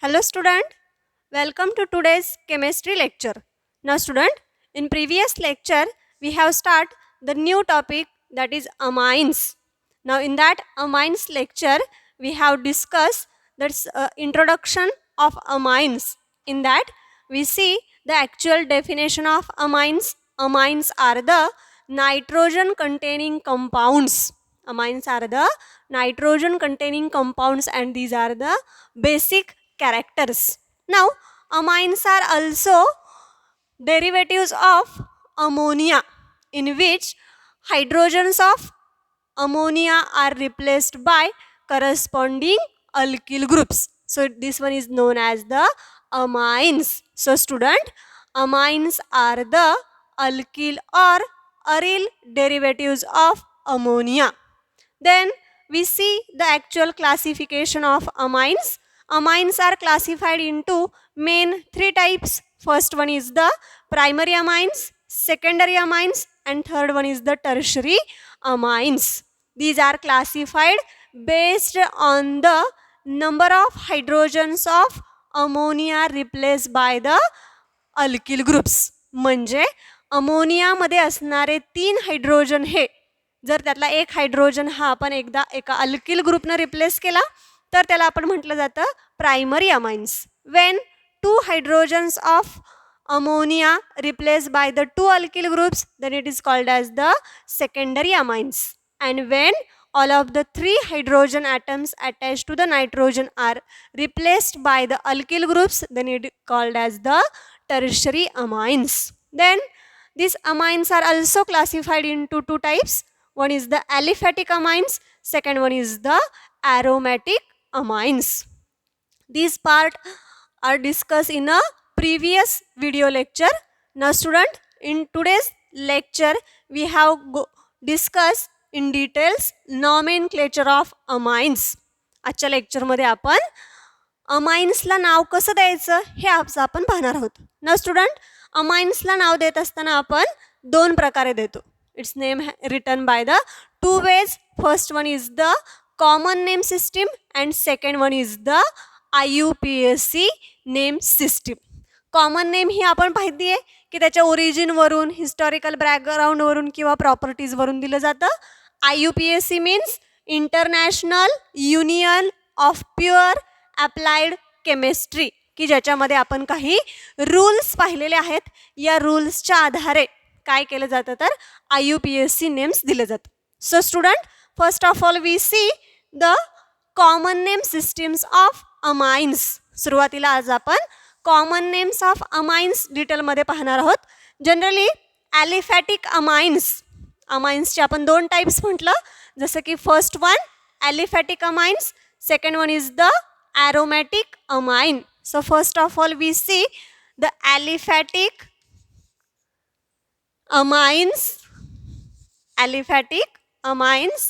Hello student, welcome to today's chemistry lecture. Now student, in previous lecture we have start the new topic that is amines. Now in that amines lecture we have discussed that's introduction of amines. In that we see the actual definition of amines. Amines are the nitrogen containing compounds. Amines are the nitrogen containing compounds and these are the basic characters. Now, amines are also derivatives of ammonia, in which hydrogens of ammonia are replaced by corresponding alkyl groups. So, this one is known as the amines. So, student, amines are the alkyl or aryl derivatives of ammonia. Then we see the actual classification of amines. Amines are classified into main three types. First one is the primary amines, secondary amines, and third one is the tertiary amines. These are classified based on the number of hydrogens of ammonia replaced by the alkyl groups. म्हणजे अमोनियामध्ये असणारे 3 hydrogen हे जर त्यातला एक hydrogen हा आपण एकदा एका alkyl ग्रुपनं replace केला तर त्याला आपण म्हटलं जातं primary amines. When 2 hydrogens of ammonia replaced by the 2 alkyl groups, then it is called as the secondary amines. And when all of the 3 hydrogen atoms attached to the nitrogen are replaced by the alkyl groups, then it is called as the tertiary amines. Then these amines are also classified into two types. One is the aliphatic amines, second one is the aromatic amines. These part are discussed in a previous video lecture. Now student, in today's lecture we have discussed in details nomenclature of amines. आजच्या लेक्चरमध्ये आपण अमाइन्सला नाव कसं द्यायचं हे आज आपण पाहणार आहोत. ना स्टुडंट, अमाइन्सला नाव देत असताना आपण दोन प्रकारे देतो. Its name written by the two ways. First one is the common name system and second one is the IUPAC name system. Common name ही आपण माहिती आहे की त्याच्या ओरिजिनवरून, हिस्टॉरिकल बॅकग्राऊंडवरून किंवा प्रॉपर्टीजवरून दिलं जातं. IUPAC means international union of pure applied chemistry, की ज्याच्यामध्ये आपण काही रूल्स पाहिलेले आहेत. या रूल्सच्या आधारे काय केलं जातं तर IUPAC नेम्स दिले जातात. So student, first of all we see the common name systems of amines. सुरुवातीला आज आपण कॉमन नेम्स ऑफ अमाइन्स डिटेलमध्ये पाहणार आहोत. जनरली ॲलिफॅटिक अमाइन्स, अमाइन्सचे आपण दोन टाईप्स म्हटलं, जसं की first one aliphatic amines, second one is the aromatic amine. So first of all we see the aliphatic amines. Aliphatic amines.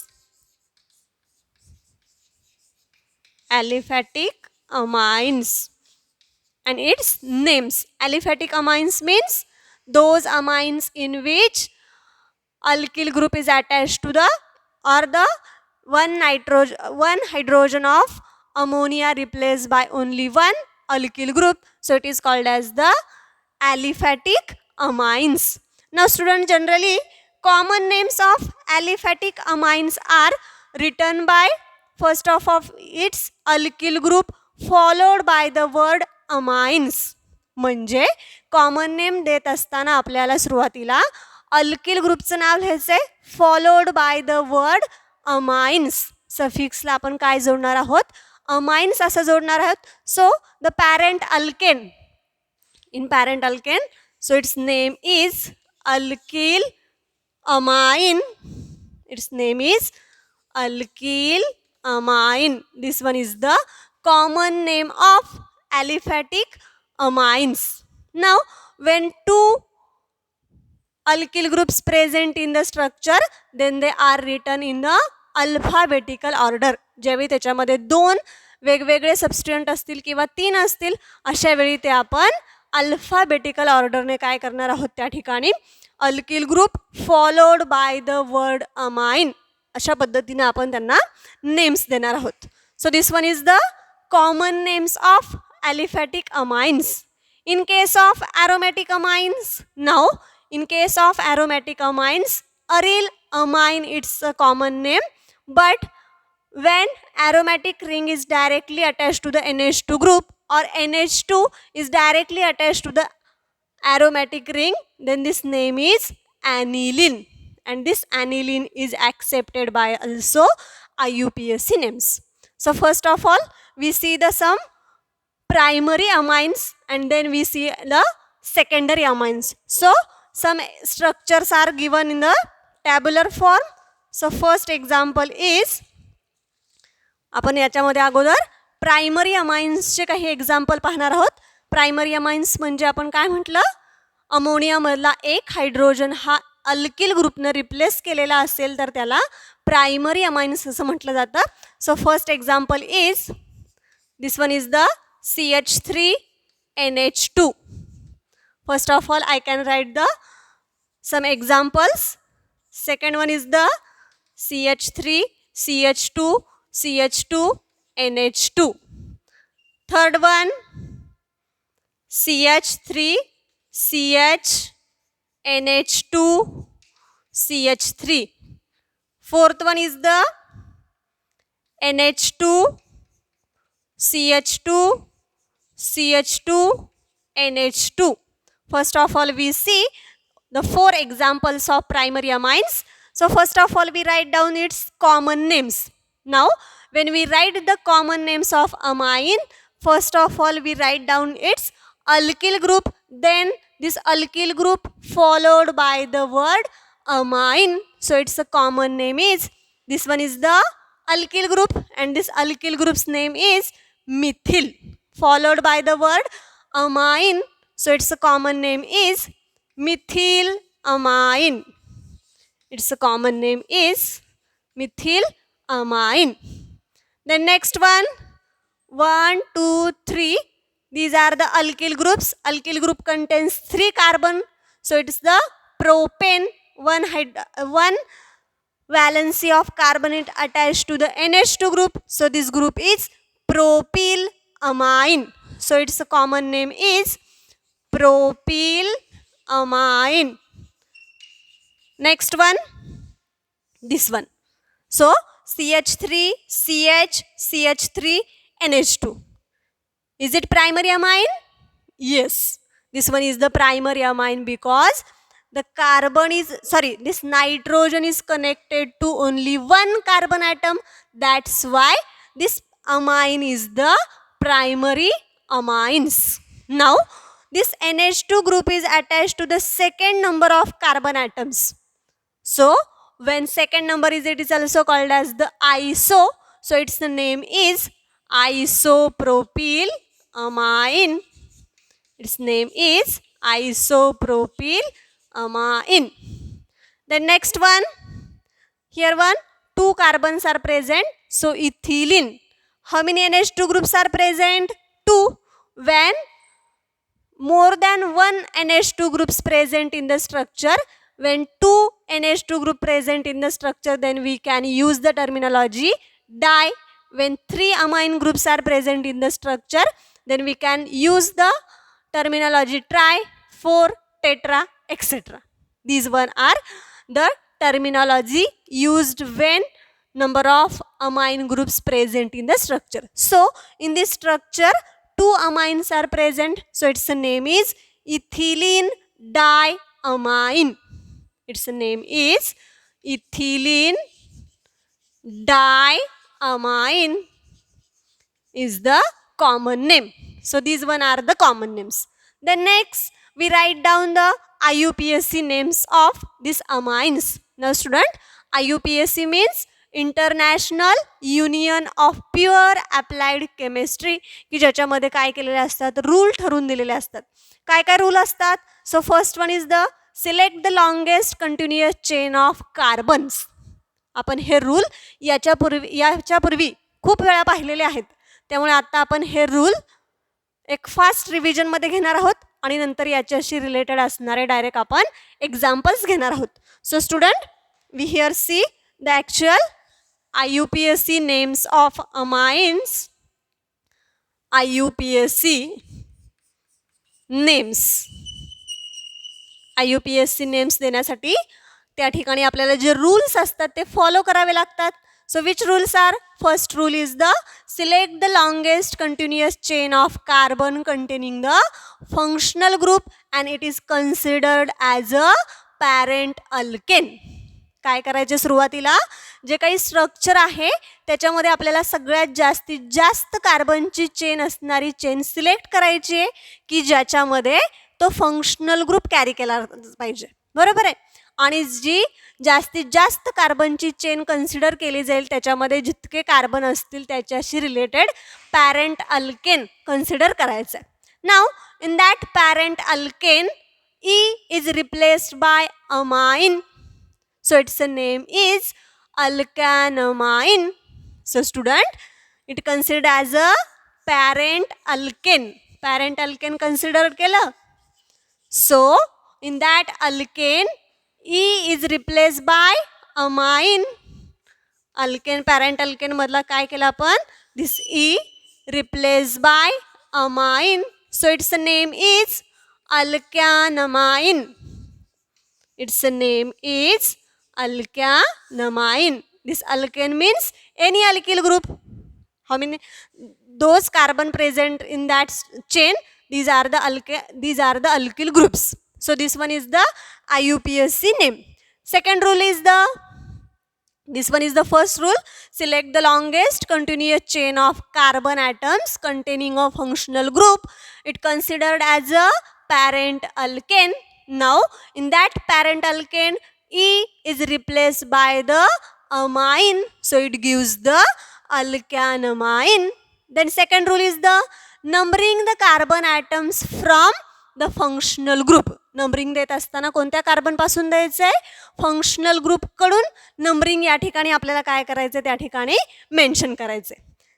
Aliphatic amines and its names. Aliphatic amines means those amines in which alkyl group is attached to the or the one hydrogen of ammonia replaced by only one alkyl group. So it is called as the aliphatic amines. Now student, generally common names of aliphatic amines are written by first of its alkyl group followed by the word amines. म्हणजे common name देत असताना आपल्याला सुरुवातीला alkyl ग्रुपचं नाव लिहायचंय followed by the word amines. सफिक्सला आपण काय जोडणार आहोत, अमाइन्स असं जोडणार आहोत. So the parent alkane, in parent alkane, so its name is alkyl amine. Its name is alkyl amine. This one is the common name of aliphatic amines. Now when two alkyl groups present in the structure, then they are written in the alphabetical order. ज्यावेळी त्याच्यामध्ये दोन वेगवेगळे सबस्टिट्यूएंट असतील किंवा तीन असतील अशा वेळी ते आपण अल्फाबेटिकल ऑर्डरने काय करणार आहोत, त्या ठिकाणी alkyl group followed by the word amine अशा पद्धतीने आपण त्यांना नेम्स देणार आहोत. So this one is the common names of aliphatic amines. In case of aromatic amines, now in case of aromatic amines, aryl amine it's a common name, but when aromatic ring is directly attached to the NH2 group or NH2 is directly attached to the aromatic ring, then this name is aniline, and this aniline is accepted by also IUPAC names. So first of all, we see the some primary amines and then we see the secondary amines. So some structures are given in the tabular form. So first example is, आपण याच्यामध्ये अगोदर primary अमाइन्सचे काही example पाहणार आहोत. Primary amines म्हणजे आपण काय म्हटलं, अमोनियामधला एक हायड्रोजन हा अल्किल ग्रुपनं रिप्लेस केलेला असेल तर त्याला प्रायमरी अमाइन्स असं म्हटलं जातं. So first example is this one is the CH3NH2. First of all, I can write the some examples. Second one is the CH3, CH2, CH2, NH2. Third one, CH3, CH, NH2, CH3. Fourth one is the NH2, CH2, CH2, NH2. First of all, we see the four examples of primary amines. So first of all, we write down its common names. Now, when we write the common names of amine, first of all, we write down its alkyl group. Then this alkyl group followed by the word amine. So its a common name is, this one is the alkyl group and this alkyl group's name is methyl, followed by the word amine. So its a common name is methyl amine. Its a common name is methyl amine. Then next one, 1, 2, 3. These are the alkyl groups. Alkyl group contains 3 carbon. So it is the propane, one valency of carbonate attached to the NH2 group. So this group is propyl amine. So its common name is propyl amine. Next one, this one. So CH3, CH, CH3, NH2. Is it primary amine? Yes. This one is the primary amine because the carbon is, this nitrogen is connected to only one carbon atom. That's why this amine is the primary amines. Now, this NH2 group is attached to the second number of carbon atoms. So, when second number is, it is also called as the iso. So, its name is isopropyl amine. Its name is isopropyl amine. The next one, here 2 carbons are present. So ethylene. How many NH2 groups are present? 2. When more than one NH2 groups present in the structure, when 2 NH2 group present in the structure, then we can use the terminology di. When 3 amine groups are present in the structure, then we can use the terminology tri, 4, tetra, etc. These one are the terminology used when number of amine groups present in the structure. So, in this structure, 2 amines are present. So, its name is ethylene diamine. Its name is ethylene diamine is the common name. So, these one are the common names. Then next, we write down the IUPAC names of these amines. Now, student, IUPAC means international union of pure applied chemistry, की ज्याच्यामध्ये काय केलेले असतात, rule ठरवून दिलेले असतात. काय काय रूल असतात? So first one is the select the longest continuous chain of carbons. आपण हे रूल याच्यापूर्वी खूप वेळा पाहिलेले आहेत, त्यामुळे आता आपण हे रूल एक फास्ट रिव्हिजनमध्ये घेणार आहोत आणि नंतर याच्याशी रिलेटेड असणारे डायरेक्ट आपण एक्झाम्पल्स घेणार आहोत. So student, we here see the actual IUPAC names of amines. IUPAC names. IUPAC names देण्यासाठी त्या ठिकाणी आपल्याला जे रूल्स असतात ते फॉलो करावे लागतात. So which rules are? First rule is the select the longest continuous chain of carbon containing the functional group and it is considered as a parent alkane. काय करायचे सुरुवातीला जे काही स्ट्रक्चर आहे त्याच्यामध्ये आपल्याला सगळ्यात जास्तीत जास्त कार्बनची चेन असणारी चेन सिलेक्ट करायची आहे की ज्याच्यामध्ये तो फंक्शनल ग्रुप कॅरी केला पाहिजे. बरोबर आहे. आणि जी जास्तीत जास्त कार्बनची चेन कन्सिडर केली जाईल त्याच्यामध्ये जितके कार्बन असतील त्याच्याशी रिलेटेड पॅरेंट अल्केन कन्सिडर करायचं आहे. नाव in that parent alkane E is replaced by amine. So its name is alkanamine. So student, it considered as a parent alkane. Parent alkane considered केलं. So in that alkane E is replaced by amine. Alkane parent alkane मधला काय केलं आपण? This E replaced by amine. So its name is alkanamine. Its name is alkanamine. This alkane means any alkyl group. How many? Those carbon present in that chain. These are the alkyl groups. So this one is the IUPAC name. Second rule is this one is the first rule. Select the longest continuous chain of carbon atoms containing a functional group. It considered as a parent alkane. Now in that parent alkane E is replaced by the amine. So it gives the alkanamine. Then second rule is the numbering the carbon atoms from the functional group. Numbering देत असताना कोणत्या carbon पासून द्यायचं आहे? Functional group कडून numbering या ठिकाणी आपल्याला काय करायचं त्या ठिकाणी मेन्शन करायचे.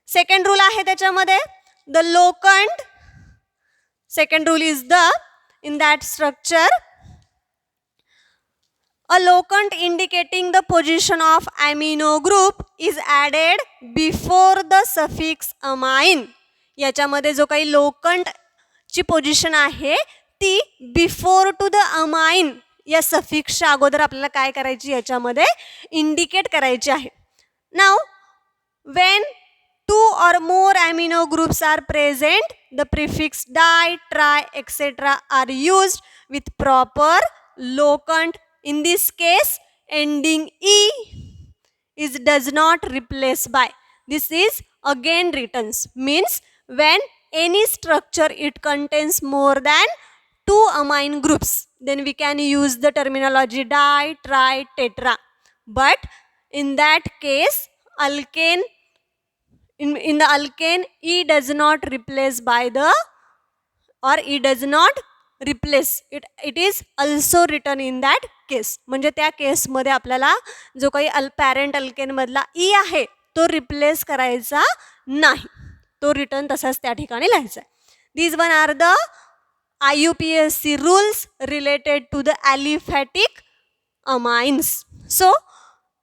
सेकंड रूल आहे त्याच्यामध्ये the locant. Second rule is the in that structure a locant indicating the position of amino group is added before the suffix amine. याच्यामध्ये जो काही लोकंट ची पोझिशन आहे ती बिफोर टू द अमाइन या सफिक्सच्या अगोदर आपल्याला काय करायची याच्यामध्ये इंडिकेट करायची आहे. नाव when two or more amino groups are present the prefix di, tri, etc. are used with proper locant. In this case ending E is does not replace by. This is again written means when any structure it contains more than two amine groups then we can use the terminology di, tri, tetra. But in that case alkane in the alkane E does not replace by the or E does not replace it. It is also written in that case. म्हणजे त्या केसमध्ये आपल्याला जो काही parent alkane मधला ई आहे तो replace करायचा नाही, तो रिटर्न तसाच त्या ठिकाणी लिहायचा. These one are the IUPAC rules related to the aliphatic amines. So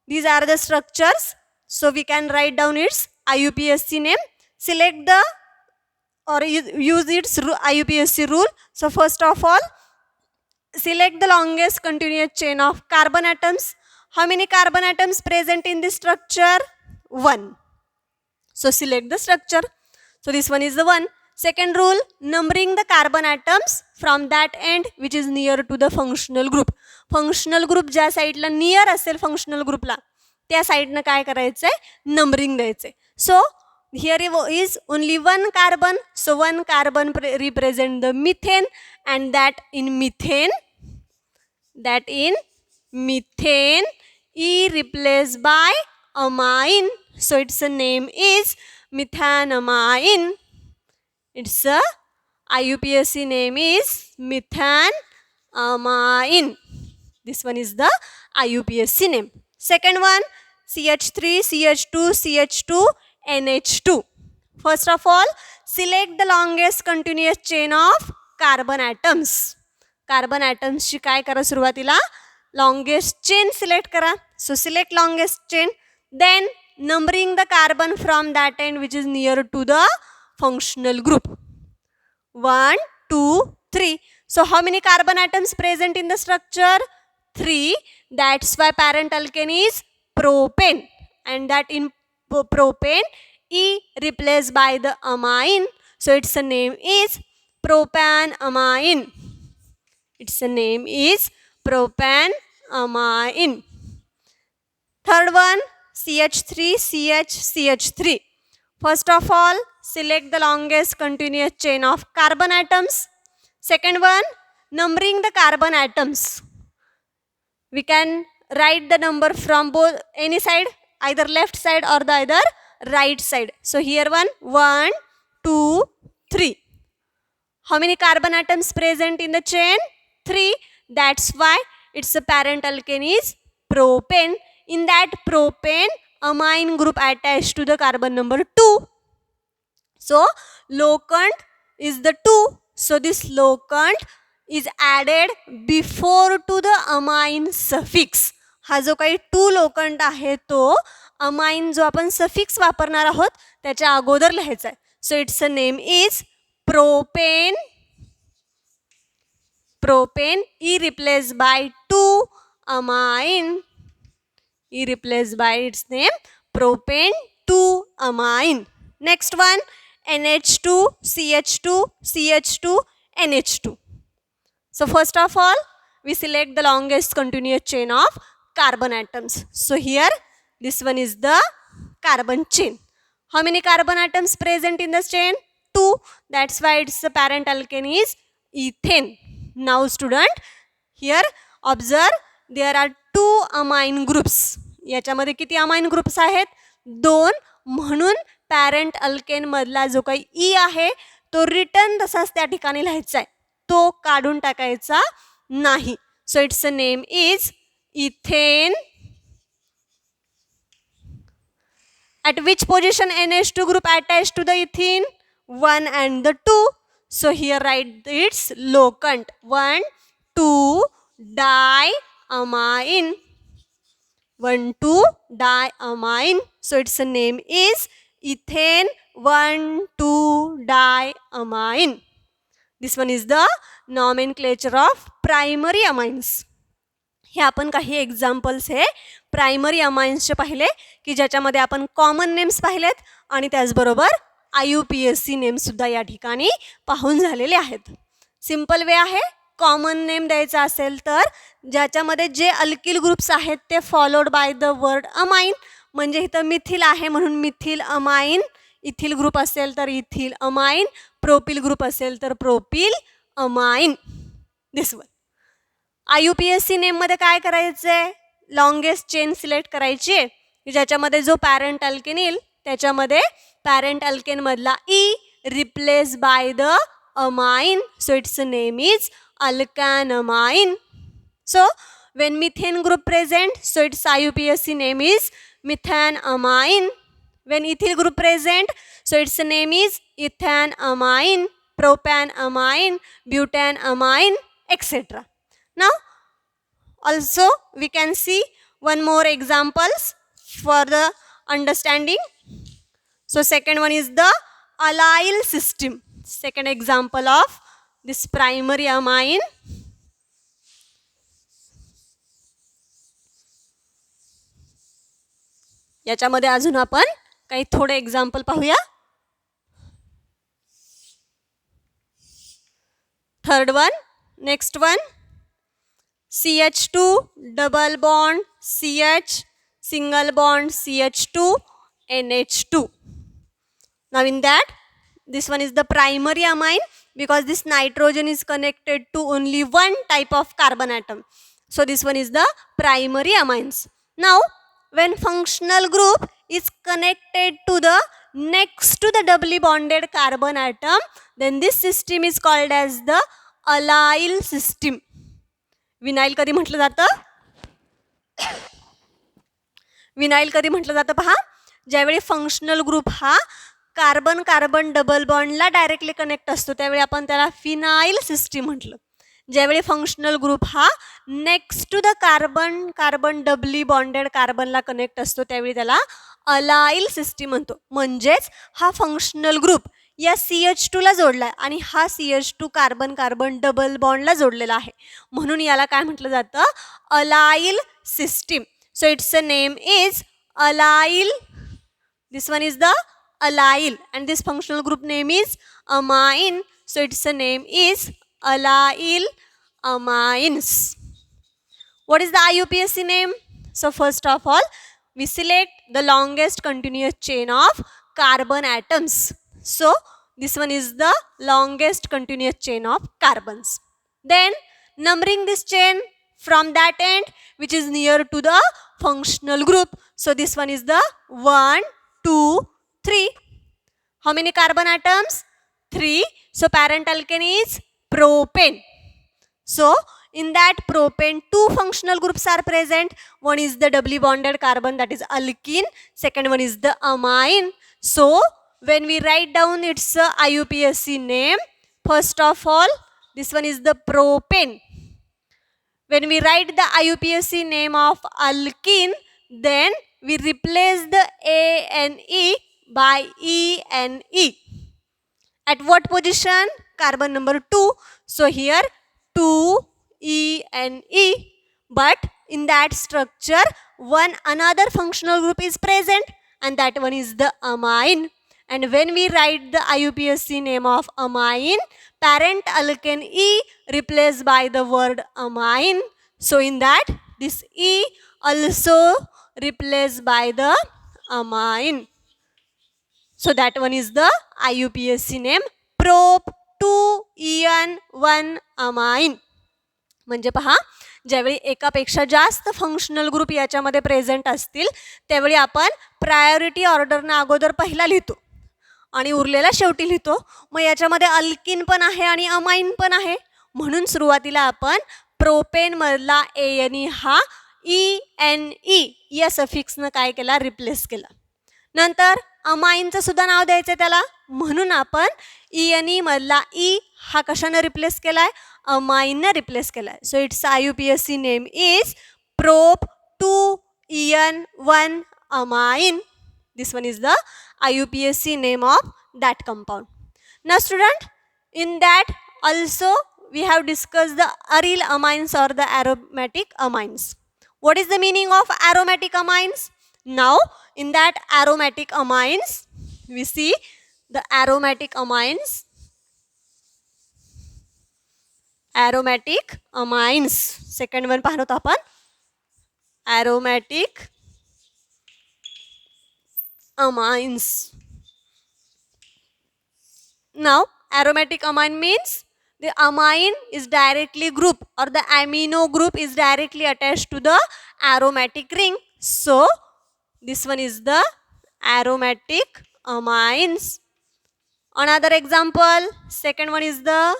these are the structures. So we can write down its IUPAC name. Select the or use its IUPAC rule. So first of all, select the longest continuous chain of carbon atoms. How many carbon atoms present in this structure? 1. So select the structure. So this one is the 1. Second rule, numbering the carbon atoms from that end which is near to the functional group. Functional group ज्या साईडला near असेल functional groupला त्या साईडनं काय करायचंय? Numbering द्यायचंय. So here is only one carbon. So one carbon represent the methane and that in methane E replaced by amine. So its name is methanamine. Its IUPAC name is methanamine. This one is the IUPAC name. Second one, CH3, CH2, CH2, NH2. First of all, select the longest continuous chain of carbon atoms. Carbon atoms ची काय करा सुरुवातीला longest chain select करा. So select longest chain. Then numbering the carbon from that end which is near to the functional group. 1, 2, 3. So how many carbon atoms present in the structure? 3. That's why parent alkane is propane. And that in propane, E replaced by the amine. So its name is propanamine. Its name is propanamine. Third one, CH3, CH3. First of all, select the longest continuous chain of carbon atoms. Second one, numbering the carbon atoms. We can write the number from both any side, either left side or the other right side. So here 1, 2, 3. How many carbon atoms present in the chain? 3. That's why its parent alkane is propane. In that propane, amine group attached to the carbon number 2. So locant is the 2. So this locant is added before to the amine suffix. हा जो काही 2 लोकंट आहे तो amine जो आपण suffix वापरणार आहोत त्याच्या अगोदर लिहायचा आहे. सो its name is propane. Propane, E replaced by 2 amine. E replaced by its name propane 2 amine. Next one, NH2, CH2, CH2, NH2. So first of all, we select the longest continuous chain of carbon atoms. So here, this one is the carbon chain. How many carbon atoms present in this chain? 2. That's why its parent alkane is ethane. Now student, here observe there are 2 amine groups. याच्यामध्ये किती amine groups आहेत? 2. म्हणून parent alkane मधला जो काही ई आहे तो return तसाच त्या ठिकाणी लिहायचा आहे, तो काढून टाकायचा नाही. सो its name is ethane. At which position NH2 group attached to the ethene? 1 and the 2. So here write its locant. 1, 2 diamine. 1, 2 diamine. So its name is ethane 1, 2 diamine. This one is the nomenclature of primary amines. हे आपण काही examples हे primary अमाइन्सचे पाहिले की ज्याच्यामध्ये आपण common names पाहिलेत आणि त्याचबरोबर IUPAC नेमसुद्धा या ठिकाणी पाहून झालेले आहेत. सिम्पल वे आहे, कॉमन नेम द्यायचा असेल तर ज्याच्यामध्ये जे अल्किल ग्रुप्स आहेत ते followed by the word amine. म्हणजे इथं मिथिल आहे म्हणून मिथिल अमाइन, इथिल ग्रुप असेल तर इथिल अमाइन, प्रोपिल ग्रुप असेल तर propyl amine. This one. IUPAC नेममध्ये काय करायचं आहे? लॉंगेस्ट चेन सिलेक्ट करायची आहे ज्याच्यामध्ये जो पॅरेंट अल्केन येईल त्याच्यामध्ये पॅरेंट अल्केन मधला E replace by the amine. So its name is alkanamine. So when methane group present, so its IUPAC name is methanamine. When ethyl group present, so its name is ethanamine, propanamine, butanamine, etc. Now also we can see one more examples for the understanding. So second one is the allyl system. Second example of this primary amine. याच्यामध्ये अजून आपण काही थोडे example पाहूया. Third one, next one, CH2 double bond CH single bond CH2 NH2. Now in that, this one is the primary amine because this nitrogen is connected to only one type of carbon atom. So this one is the primary amines. Now when functional group is connected to the next to the doubly bonded carbon atom, then this system is called as the allyl system. Vinyl कधी म्हटलं जातं? Vinyl कधी म्हटलं जातं पहा, ज्यावेळी functional group हा carbon carbon double बॉन्डला डायरेक्टली कनेक्ट असतो त्यावेळी आपण त्याला फिनाइल सिस्टीम म्हटलं. ज्यावेळी फंक्शनल ग्रुप हा next to the carbon carbon doubly bonded कार्बनला कनेक्ट असतो त्यावेळी त्याला अलाइल सिस्टीम म्हणतो. म्हणजेच हा फंक्शनल ग्रुप या CH2 ला जोडलाय आणि हा CH2 कार्बन कार्बन डबल बॉन्डला जोडलेला आहे, म्हणून याला काय म्हटलं जातं, allyl system. So it's a name is allyl. This one is the allyl and this functional group name is amine. So its name is allyl amines. What is the IUPAC name? So first of all, we select the longest continuous chain of carbon atoms. So this one is the longest continuous chain of carbons. Then numbering this chain from that end which is near to the functional group. So this one is the 1, 2, 3. How many carbon atoms? 3. So parent alkane is propane. So in that propane, two functional groups are present. One is the doubly bonded carbon, that is alkene. Second one is the amine. So when we write down its IUPAC name, first of all, this one is the propane. When we write the IUPAC name of alkene, then we replace the A and E by E and E. At what position? Carbon number 2. So here 2 E and E. But in that structure, one another functional group is present, and that one is the amine. And when we write the IUPAC name of amine, parent alkane E replaced by the word amine. So in that, this E also replaced by the amine. So that one is the IUPAC name, prop 2En1 amine. म्हणजे पहा, ज्यावेळी एकापेक्षा जास्त functional group याच्यामध्ये present असतील त्यावेळी आपण priority ऑर्डरनं अगोदर पहिला लिहितो आणि उरलेला शेवटी लिहितो. मग याच्यामध्ये अल्किन पण आहे आणि अमाइन पण आहे, म्हणून सुरुवातीला आपण प्रोपेनमधला ANE हा ENE या सफिक्सनं काय केला, रिप्लेस केला. नंतर अमाइनचं सुद्धा नाव द्यायचं त्याला, म्हणून आपण ENE मधला E हा कशानं रिप्लेस केलाय, अमाइननं रिप्लेस केलाय. So it's IUPAC name is prop 2En1 amine. This one is the IUPAC name of that compound. Now student, in that also we have discussed the aryl amines or the aromatic amines. What is the meaning of aromatic amines? Now in that aromatic amines, we see the aromatic amines. Aromatic amines. Second one पाहत आपण aromatic amines. Now aromatic amine means the amine is directly group or the amino group is directly attached to the aromatic ring. So this one is the aromatic amines. Another example, second one is the,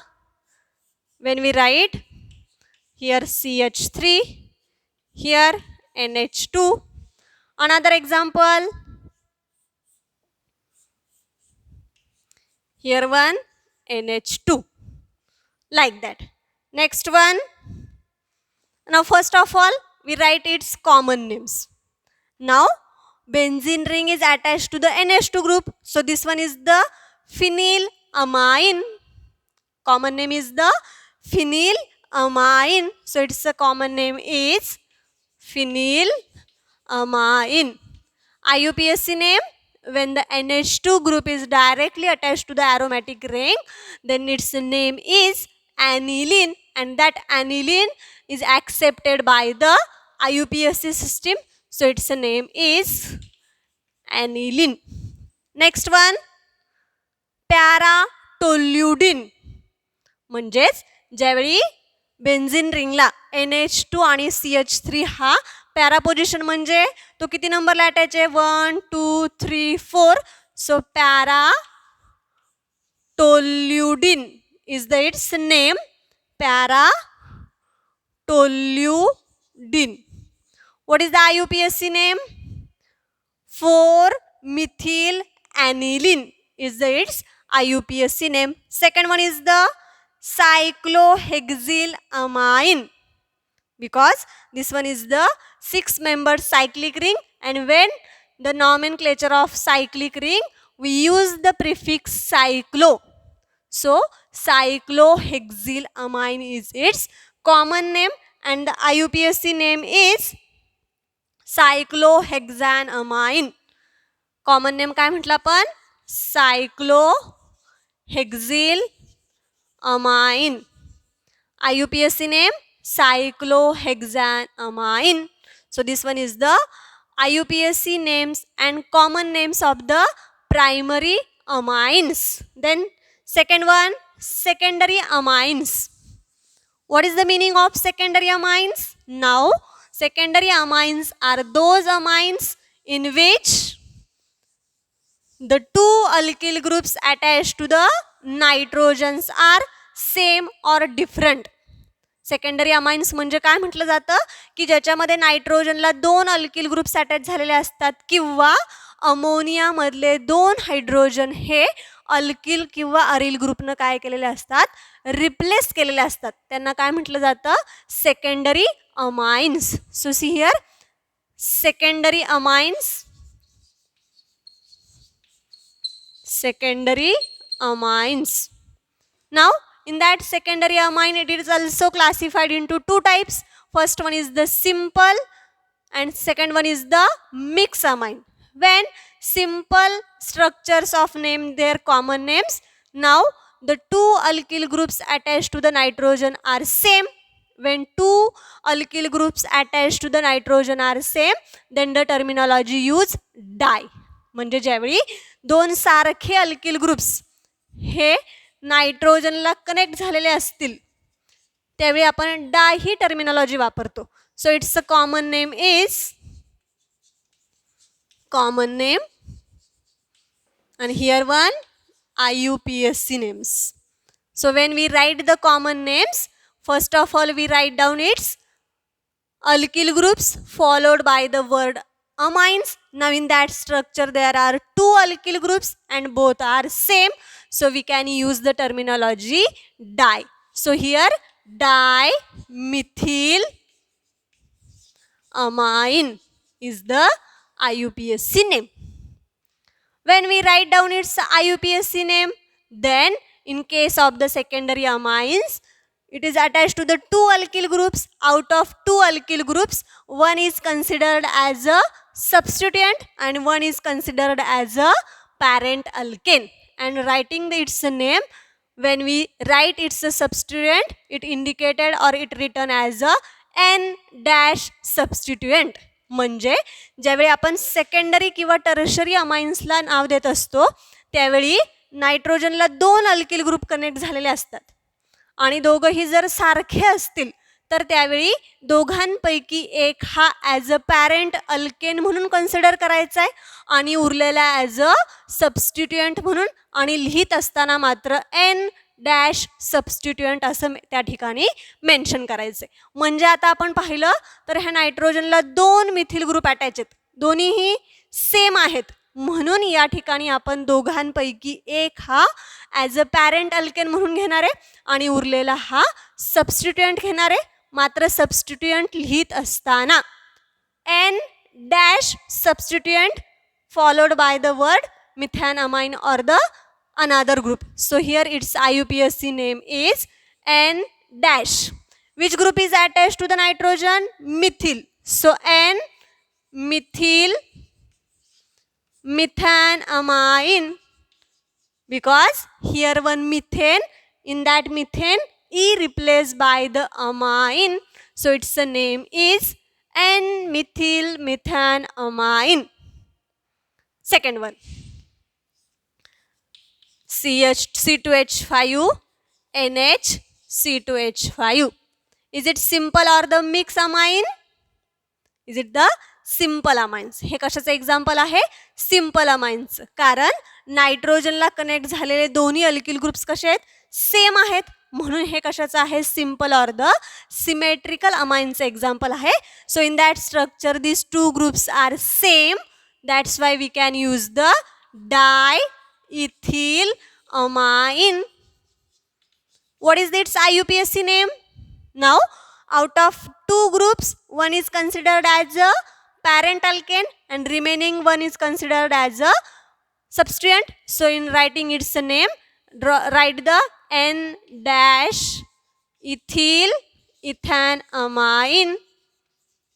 when we write here CH3, here NH2. Another example, here one NH2, like that. Next one. Now first of all, we write its common names. Now benzene ring is attached to the NH2 group. So this one is the phenylamine. Common name is the phenylamine. So its a common name is phenylamine. IUPAC name, when the NH2 group is directly attached to the aromatic ring, then its name is aniline, and that aniline is accepted by the IUPAC system. So its name is aniline. Next one, para-toluidine. म्हणजेच ज्यावेळी benzene रिंगला NH2 आणि CH3 हा para position म्हणजे तो किती नंबरला attach आहे, 1 2 3 4. सो para-toluidine is the its name, para-toluidine. What is the IUPAC name? 4-methyl-aniline is the its IUPAC name. Second one is the cyclohexylamine, because this one is the 6-membered cyclic ring, and when the nomenclature of cyclic ring, we use the prefix cyclo. So cyclohexylamine is its common name and the IUPAC name is cyclohexanamine. Common name काय म्हटलं आपण? cyclohexylamine. IUPAC name cyclohexanamine. So this one is the IUPAC names and common names of the primary amines. Then second one, secondary amines. What is the meaning of secondary amines? Now secondary amines are those amines in which the two alkyl groups attached to the nitrogens are same or different. Secondary amines म्हणजे काय म्हटलं जातं की ज्याच्यामध्ये नायट्रोजनला दोन alkyl groups attach झालेले असतात किंवा अमोनियामधले दोन हायड्रोजन हे अल्किल किंवा अरिल ग्रुपनं काय केलेले असतात? रिप्लेस केलेले असतात. त्यांना काय म्हटलं जातं? Secondary amines. So see here secondary amines. Secondary amines. Now in that secondary amine it is also classified into two types. First one is the simple and second one is the mixed amine. When simple structures of name their common names, now the two alkyl groups attached to the nitrogen are same. When two alkyl groups attached to the nitrogen are same, then the terminology use di. म्हणजे ज्यावेळी दोन सारखे alkyl groups हे नायट्रोजनला connect झालेले असतील त्यावेळी आपण di ही terminology वापरतो. So it's a common name is common name and here one IUPAC names. So when we write the common names, first of all we write down its alkyl groups followed by the word amines. Now in that structure there are two alkyl groups and both are same, so we can use the terminology di. So here dimethyl amine is the IUPAC name. When we write down its IUPAC name, then in case of the secondary amines, it is attached to the two alkyl groups. Out of two alkyl groups, one is considered as a substituent and one is considered as a parent alkane. And writing its name, when we write its substituent, it indicated or it written as a N-substituent. म्हणजे ज्यावेळी आपण secondary किंवा tertiary अमाइन्सला नाव देत असतो त्यावेळी नायट्रोजनला दोन alkyl group connect झालेले असतात आणि दोघंही जर सारखे असतील तर त्यावेळी दोघांपैकी एक हा ॲज अ पॅरेंट अल्केन म्हणून कन्सिडर करायचा आहे आणि उरलेला ॲज अ सबस्टिट्युएंट म्हणून आणि लिहित असताना मात्र N सबस्टिट्युएंट असं त्या ठिकाणी मेन्शन करायचं आहे. म्हणजे आता आपण पाहिलं तर ह्या नायट्रोजनला दोन मिथिल ग्रुप अटॅच आहेत, दोन्हीही सेम आहेत, म्हणून या ठिकाणी आपण दोघांपैकी एक हा ॲज अ पॅरेंट अल्केन म्हणून घेणार आहे आणि उरलेला हा सबस्टिट्युएंट घेणार आहे. मात्र सबस्टिट्युएंट लिहित असताना N substituent followed by the word methanamine or the another group. So here its IUPAC name is N dash. Which group is attached to the nitrogen? Methyl. So N methyl methanamine, because here one methane, in that methane E replaced by the amine, so its name is N-methyl methanamine. Second one, C2H5 NH C2H5. Is it simple or the mixed amine? Is it the simple amines? हे कशाचं example आहे? Simple amines. कारण नायट्रोजनला connect झालेले दोन्ही alkyl groups कसे आहेत? Same आहेत, म्हणून हे कशाचं आहे? सिम्पल ऑर द सिमेट्रिकल अमाइनचं एक्झाम्पल आहे. So in that structure this two groups are same, that's why we can use the diethyl amine. What is its IUPAC name? Now out of two groups, one is considered as a parent alkane and remaining one is considered as a substituent. So in writing its name, write the N dash ethyl ethanamine.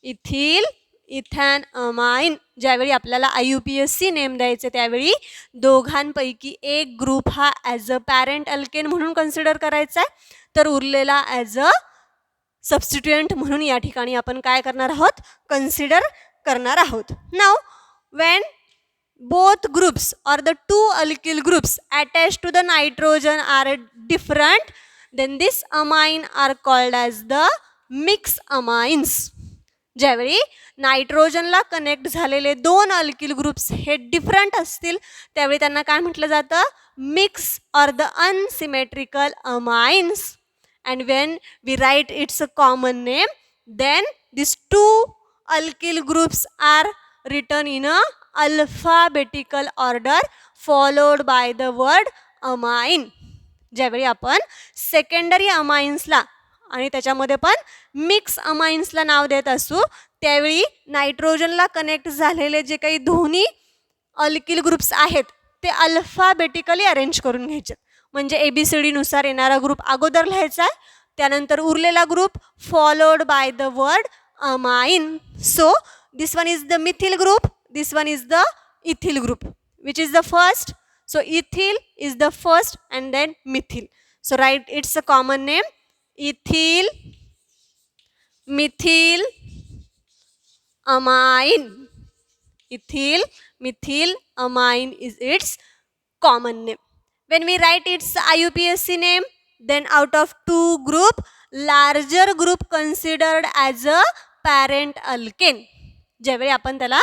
Ethyl ethanamine. ज्यावेळी आपल्याला IUPAC name द्यायचे त्यावेळी दोघांपैकी एक group हा as a parent alkane म्हणून consider करायचा आहे, तर उरलेला ॲज अ सबस्टिट्युएंट म्हणून या ठिकाणी आपण काय करणार आहोत, कन्सिडर करणार आहोत. नाव when both groups or the two alkyl groups attached to the nitrogen are different, then this amine are called as the mix amines. ज्यावेळी नायट्रोजनला कनेक्ट झालेले दोन अल्किल ग्रुप्स हे डिफरंट असतील त्यावेळी त्यांना काय म्हटलं जातं, mix or the unsymmetrical amines. And when we write its a common name, then this two alkyl groups are written in a alphabetical order followed by the word amine. ज्यावेळी आपण secondary अमाइन्सला आणि त्याच्यामध्ये पण मिक्स अमाइन्सला नाव देत असू त्यावेळी नायट्रोजनला connect झालेले जे काही दोन्ही अल्किल ग्रुप्स आहेत ते अल्फाबेटिकली अरेंज करून घ्यायचे. म्हणजे ABCD नुसार येणारा ग्रुप अगोदर लिहायचा आहे, त्यानंतर उरलेला group followed by the word amine. So this one is the methyl group, this one is the ethyl group. Which is the first? So ethyl is the first and then methyl. So write it's a common name, ethyl methyl amine. Ethyl methyl amine is its common name. When we write its IUPAC name, then out of two group, larger group considered as a parent alkane. ज्यावेळी आपण त्याला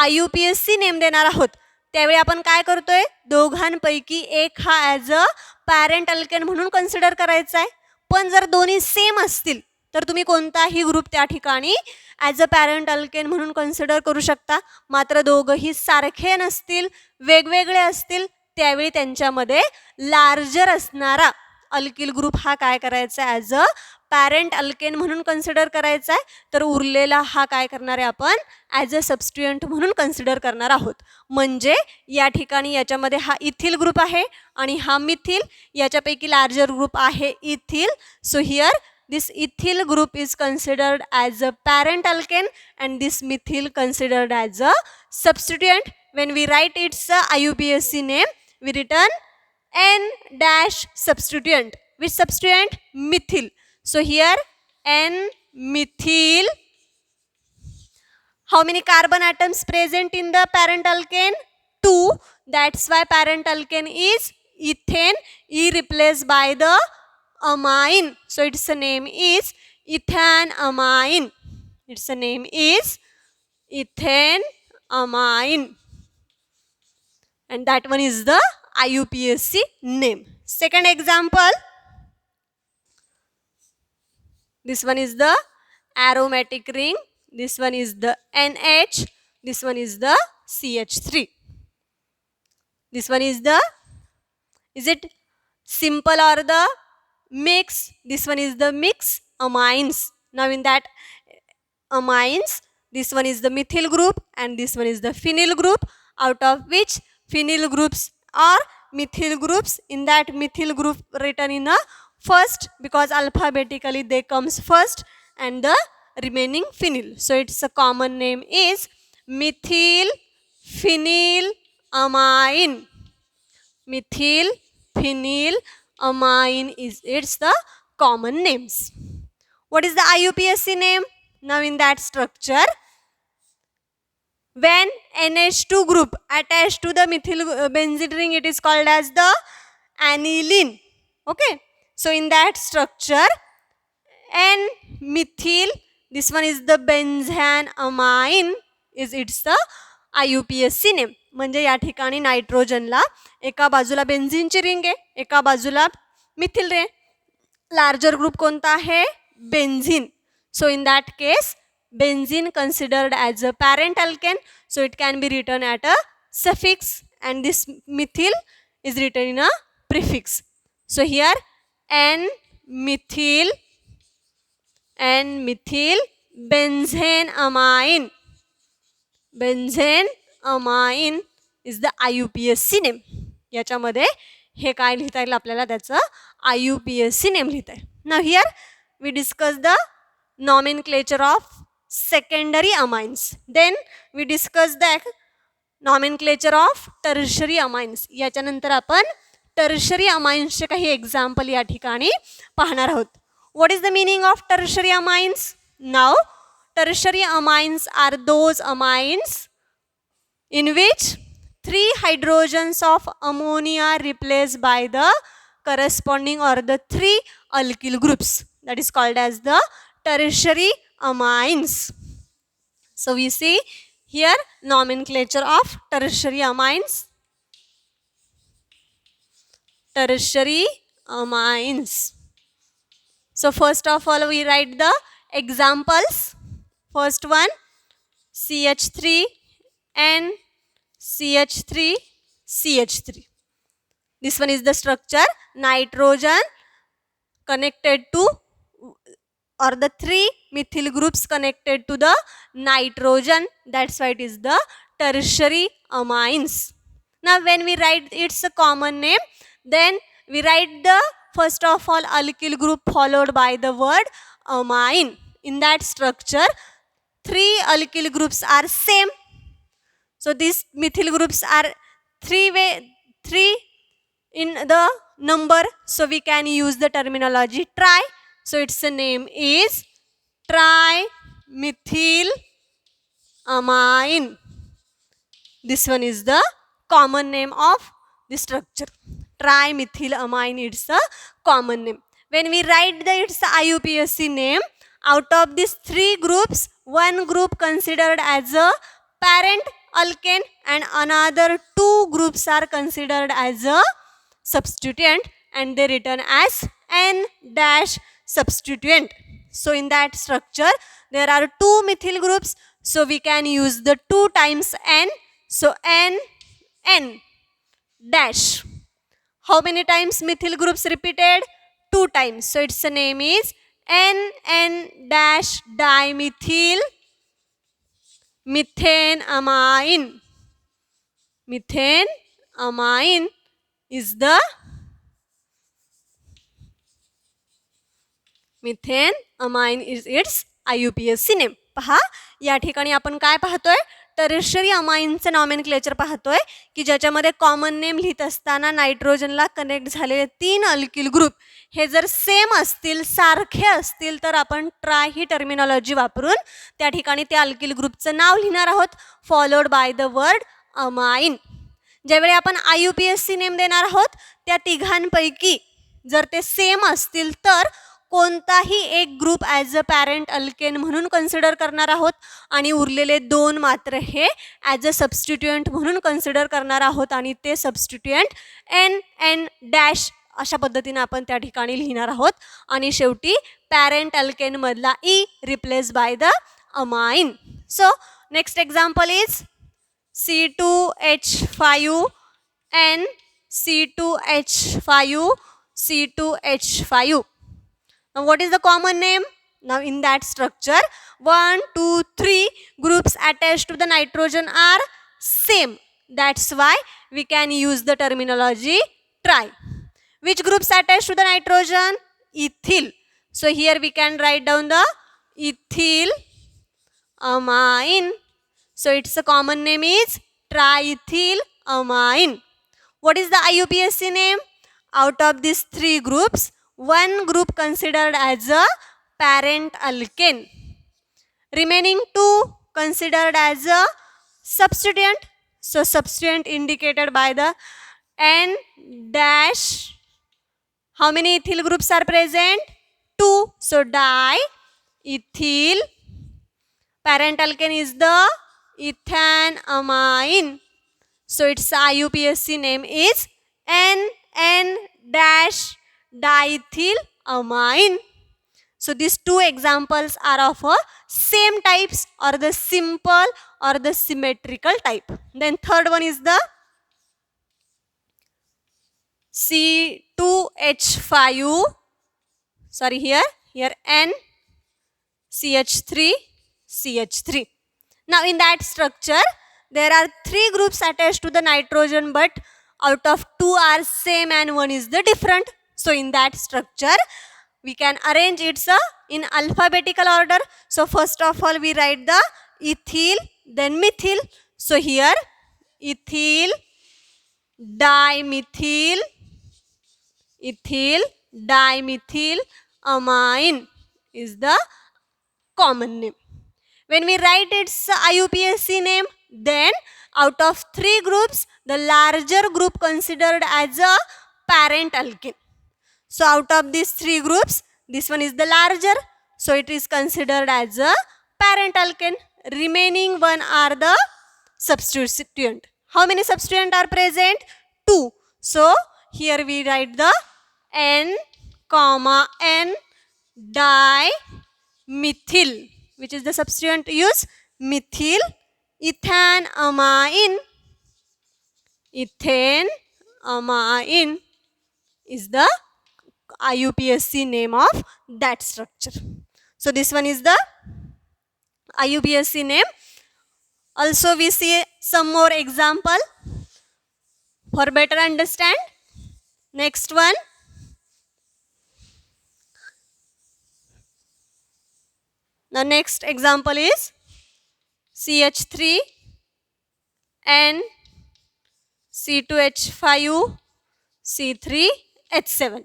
IUPAC name देणार आहोत त्यावेळी आपण काय करतोय, दोघांपैकी एक हा ॲज अ पॅरेंट अल्केन म्हणून कन्सिडर करायचा आहे. पण जर दोन्ही सेम असतील तर तुम्ही कोणताही ग्रुप त्या ठिकाणी ॲज अ पॅरेंट अल्केन म्हणून कन्सिडर करू शकता. मात्र दोघंही सारखे नसतील, वेगवेगळे असतील त्यावेळी त्यांच्यामध्ये लार्जर असणारा अल्किल ग्रुप हा काय करायचा आहे, ॲज अ पॅरेंट अल्केन म्हणून कन्सिडर करायचा आहे, तर उरलेला हा काय करणार आहे आपण ॲज अ सबस्टिट्युएंट म्हणून कन्सिडर करणार आहोत. म्हणजे या ठिकाणी याच्यामध्ये हा इथिल ग्रुप आहे आणि हा मिथिल, याच्यापैकी लार्जर ग्रुप आहे ethyl. So here this ethyl group is considered as a parent alkane and this methyl considered as a substituent. When we write its IUPAC name, we written N dash substituent. Which substituent? Methyl. So here N methyl. How many carbon atoms present in the parent alkane? 2. That's why parent alkane is ethane. E replaced by the amine. So its name is ethanamine. Its name is ethanamine. And that one is the IUPAC name. Second example. This one is the aromatic ring. This one is the NH. This one is the CH3. This one is the, is it simple or the mix? This one is the mix amines. Now in that amines, this one is the methyl group and this one is the phenyl group, out of which phenyl groups are methyl groups. In that methyl group written in a first because alphabetically they comes first and the remaining phenyl. So its a common name is methyl phenyl amine. Methyl phenyl amine is its the common names. What is the IUPAC name? Now in that structure, when NH2 group attached to the methyl benzene ring, it is called as the aniline. Okay. So in that structure, N methyl, this one is the benzene amine, is its the IUPAC name. म्हणजे या ठिकाणी नायट्रोजनला एका बाजूला बेन्झीनची ring आहे, एका बाजूला मिथिल रे. Larger group कोणता आहे? Benzene. So in that case benzene considered as a parent alkane, so it can be written at a suffix and this methyl is written in a prefix. So here N methyl benzene amine. Benzene amine is the IUPAC name. याच्यामध्ये हे काय लिहिता येईल आपल्याला, त्याचं IUPAC name लिहिता येईल. नाव here we discuss the nomenclature of secondary amines. Then we discuss the nomenclature of tertiary amines. याच्यानंतर आपण टर्शरी अमाइन्सचे काही एक्झाम्पल या ठिकाणी पाहणार आहोत. What is the meaning of tertiary amines? Now, tertiary amines are those amines in which 3 hydrogens of ammonia are replaced by the corresponding or the 3 alkyl groups. That is called as the tertiary amines. So we see here nomenclature of tertiary amines. Tertiary amines. So first of all we write the examples. First one, CH3N CH3 CH3. This one is the structure. Nitrogen connected to, or the 3 methyl groups connected to the nitrogen. That's why it is the tertiary amines. Now when we write its a common name, then we write the first of all alkyl group followed by the word amine. In that structure 3 alkyl groups are same. So these methyl groups are 3 in the number, so we can use the terminology tri. So its name is trimethyl amine. This one is the common name of the structure. Trimethyl amine, it's a common name. When we write the its IUPAC name, out of these 3 groups, one group considered as a parent alkane and another 2 groups are considered as a substituent, and they written as N-substituent. So in that structure there are 2 methyl groups, so we can use the 2 times N. So N dash. How many times methyl groups repeated? 2 times. So its name is N dash dimethyl methane amine. Methane amine is the methane amine is its IUPAC name. पहा या ठिकाणी आपण काय पाहतोय, tertiary अमाइनचे nomenclature पाहतोय की ज्याच्यामध्ये common name लिहित असताना नायट्रोजनला कनेक्ट झालेले 3 अल्किल ग्रुप हे जर सेम असतील, सारखे असतील, तर आपण ट्राय ही टर्मिनॉलॉजी वापरून त्या ठिकाणी त्या अल्किल ग्रुपचं नाव लिहिणार आहोत followed by the word amine. ज्यावेळी आपण IUPAC नेम देणार आहोत त्या तिघांपैकी जर ते सेम असतील तर कोणताही एक group as a parent alkane म्हणून कन्सिडर करणार आहोत आणि उरलेले 2 मात्र हे ॲज अ सबस्टिट्युएंट म्हणून कन्सिडर करणार आहोत आणि ते सबस्टिट्युएंट N डॅश अशा पद्धतीने आपण त्या ठिकाणी लिहिणार आहोत आणि शेवटी पॅरेंट अल्केनमधला E replace by the amine. So next example is C2H5N C2H5 C2H5. Now what is the common name? Now in that structure 1, 2, 3 groups attached to the nitrogen are same. That's why we can use the terminology tri. Which groups attached to the nitrogen? Ethyl. So here we can write down the ethyl amine. So its a common name is triethyl amine. What is the IUPAC name? Out of these 3 groups, one group considered as a parent alkane. Remaining 2 considered as a substituent. So substituent indicated by the N dash. How many ethyl groups are present? 2. So diethyl. Parent alkane is the ethanamine. So its IUPAC name is N dash diethyl amine. So these 2 examples are of a same types or the simple or the symmetrical type. Then third one is the C2H5. Sorry, here N CH3 CH3. Now in that structure there are 3 groups attached to the nitrogen, but out of 2 are same and 1 is the different. So in that structure, we can arrange it in alphabetical order. So first of all, we write the ethyl, then methyl. So here, ethyl, dimethyl, ethyl, dimethyl amine is the common name. When we write its IUPAC name, then out of 3 groups, the larger group considered as a parent alkene. So out of these 3 groups, this one is the larger. So it is considered as a parent alkene. Remaining one are the substituent. How many substituent are present? 2. So here we write the N, N dimethyl, which is the substituent used, methyl ethanamine. Ethanamine is the IUPAC name of that structure. So this one is the IUPAC name. Also we see some more example for better understand. Next one. The next example is CH3 and C2H5 C3H7.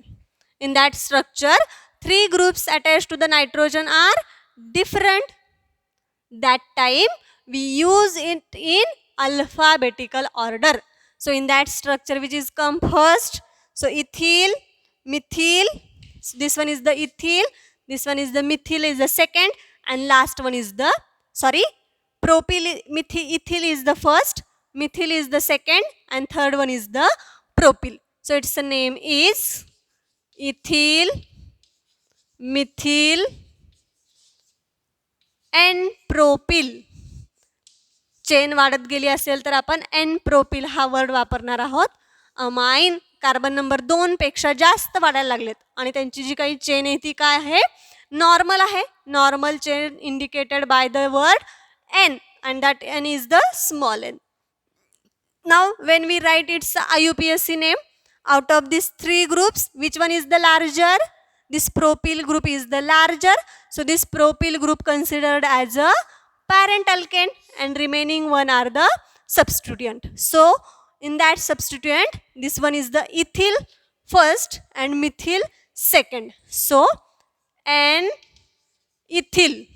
In that structure, 3 groups attached to the nitrogen are different. That time we use it in alphabetical order. So in that structure, which is come first, so ethyl, methyl, so this one is the ethyl, this one is the methyl is the second, and last one is the, propyl, ethyl is the first, methyl is the second, and third one is the propyl. So its name is ethyl, methyl and propyl. Chain वाढत गेली असेल तर आपण N propyl हा word वापरणार आहोत. Amine carbon number 2 पेक्षा जास्त वाढायला लागलेत आणि त्यांची जी काही चेन आहे ती काय आहे, नॉर्मल आहे. Normal chain indicated by the word n and that n is the small n. Now when we write its IUPAC name, out of these 3 groups, which one is the larger? This propyl group is the larger. So this propyl group considered as a parent alkane and remaining one are the substituent. So in that substituent, this one is the ethyl first and methyl second. So N ethyl.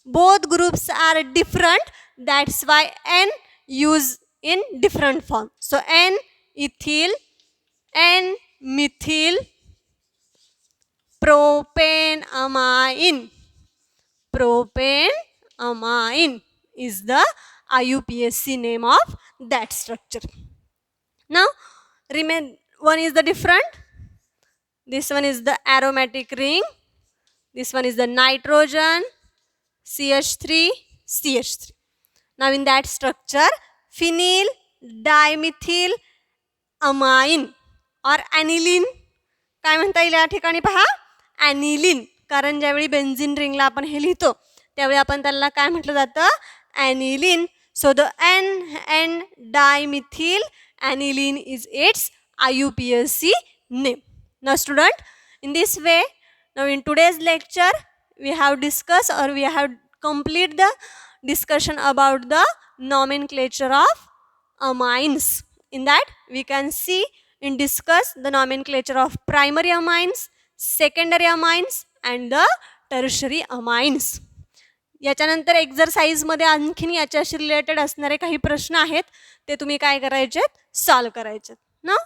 Both groups are different. That's why N used in different form. So N ethyl, N methyl, propanamine. Propanamine is the IUPAC name of that structure. Now, one is the different. This one is the aromatic ring. This one is the nitrogen, CH3, CH3. Now, in that structure, phenyl dimethyl amine or aniline. काय म्हणता येईल या ठिकाणी पहा, aniline. कारण ज्यावेळी benzene रिंगला आपण हे लिहितो त्यावेळी आपण त्याला काय म्हटलं जातं, aniline. So the N dimethyl aniline is its IUPAC name. Now student, in this way, now in today's lecture we have discussed or we have complete the discussion about the nomenclature of amines. In that we can see and discuss the nomenclature of primary amines, secondary amines and the tertiary amines. याच्यानंतर exercise मध्ये आणखीन याच्याशी related असणारे काही प्रश्न आहेत ते तुम्ही काय करायचे, सॉल्व करायचे ना.